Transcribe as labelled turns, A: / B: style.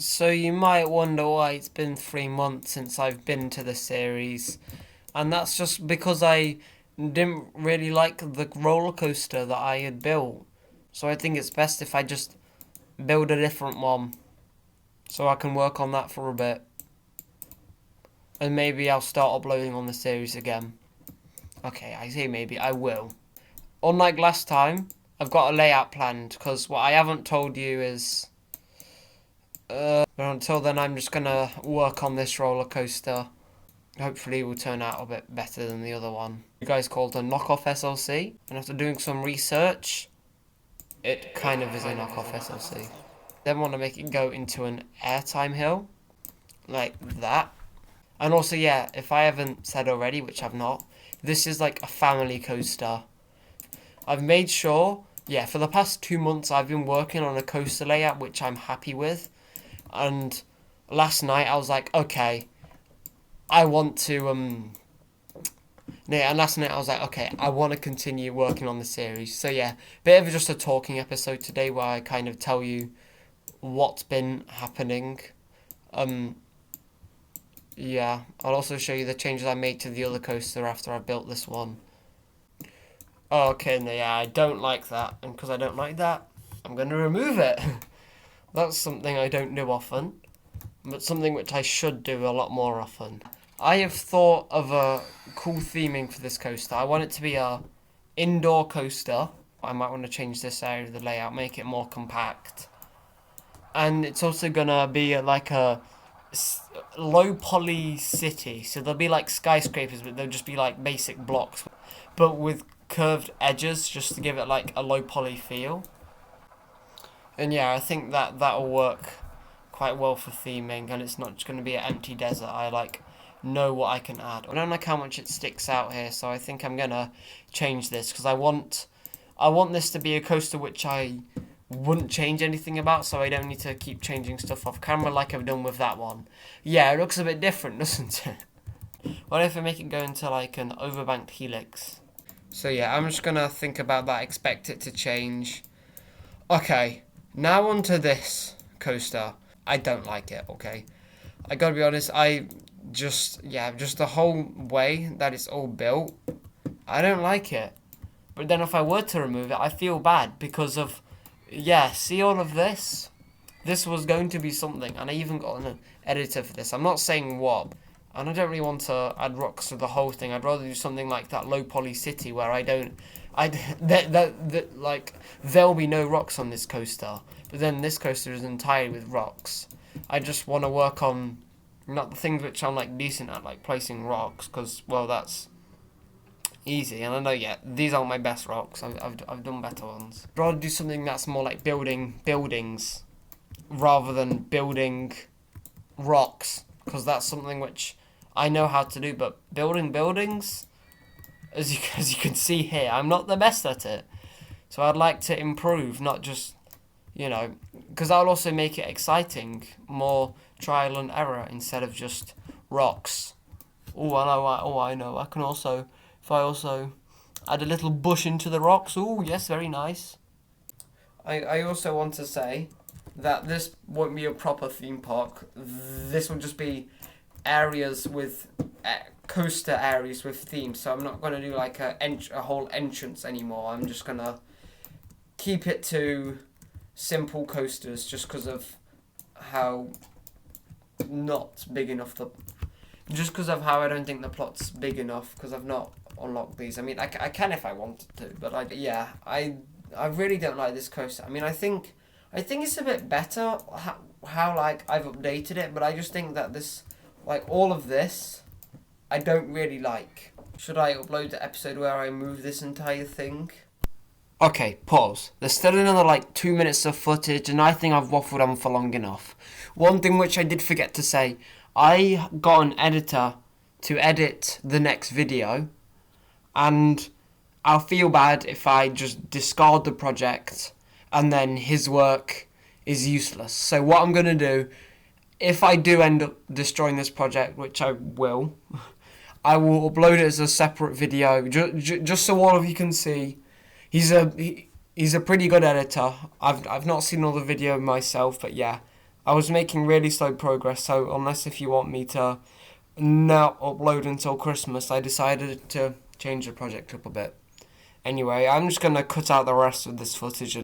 A: So you might wonder why it's been 3 months since I've been to the series, and that's just because I didn't really like the roller coaster that I had built. So I think it's best if I just build a different one, so I can work on that for a bit, and maybe I'll start uploading on the series again. Okay, I say maybe, I will. Unlike last time, I've got a layout planned, because what I haven't told you is... but until then, I'm just gonna work on this roller coaster. Hopefully it will turn out a bit better than the other one. You guys called a knockoff SLC, and after doing some research, it kind of is a knockoff SLC. Then want to make it go into an airtime hill, like that. And also, yeah, if I haven't said already, which I've not, this is like a family coaster. I've made sure, yeah, for the past 2 months I've been working on a coaster layout which I'm happy with. And last night I was like, okay, I want to, yeah, and last night I was like, okay, I want to continue working on the series. So yeah, bit of just a talking episode today where I kind of tell you what's been happening. Yeah, I'll also show you the changes I made to the other coaster after I built this one. Okay, no, yeah, I don't like that, and because I don't like that, I'm going to remove it. That's something I don't do often, but something which I should do a lot more often. I have thought of a cool theming for this coaster. I want it to be a indoor coaster. I might want to change this area of the layout, make it more compact. And it's also going to be like a low poly city. So there'll be like skyscrapers, but they'll just be like basic blocks, but with curved edges just to give it like a low poly feel. And yeah, I think that that'll work quite well for theming, and it's not just going to be an empty desert. I like know what I can add. I don't like how much it sticks out here, so I think I'm gonna change this because I want this to be a coaster which I wouldn't change anything about, so I don't need to keep changing stuff off camera like I've done with that one. Yeah, it looks a bit different, doesn't it? What if I make it go into like an overbanked helix? So yeah, I'm just gonna think about that, expect it to change. Okay, now onto this coaster. I don't like it, okay? I gotta be honest, just the whole way that it's all built, I don't like it. But then if I were to remove it, I feel bad because of, yeah, see all of this? This was going to be something, and I even got an editor for this. I'm not saying what, and I don't really want to add rocks to the whole thing. I'd rather do something like that low poly city where like, there'll be no rocks on this coaster, but then this coaster is entirely with rocks. I just want to work on not the things which I'm like decent at, like placing rocks, because well, that's easy. And I know, yeah, these aren't my best rocks. I've done better ones. I'd rather do something that's more like building buildings rather than building rocks, because that's something which I know how to do. But building buildings, as you can see here, I'm not the best at it. So I'd like to improve, not just, because that'll also make it exciting, more trial and error instead of just rocks. I know. I can also, if I also add a little bush into the rocks, oh yes, very nice. I also want to say that this won't be a proper theme park. This will just be areas with coaster areas with themes. So I'm not going to do like a whole entrance anymore. I'm just going to keep it to simple coasters just because of how not big enough just because of how I don't think the plot's big enough, because I've not unlocked these. I mean, I can if I wanted to, but I really don't like this coaster. I mean, I think it's a bit better how like I've updated it, but I just think that this, like all of this, I don't really like. Should I upload the episode where I move this entire thing? Okay, pause. There's still another like 2 minutes of footage, and I think I've waffled on for long enough. One thing which I did forget to say, I got an editor to edit the next video, and I'll feel bad if I just discard the project and then his work is useless. So what I'm going to do, if I do end up destroying this project, which I will, I will upload it as a separate video, just so all of you can see. He's a pretty good editor. I've not seen all the video myself, but yeah, I was making really slow progress, so unless if you want me to not upload until Christmas, I decided to change the project up a bit. Anyway, I'm just going to cut out the rest of this footage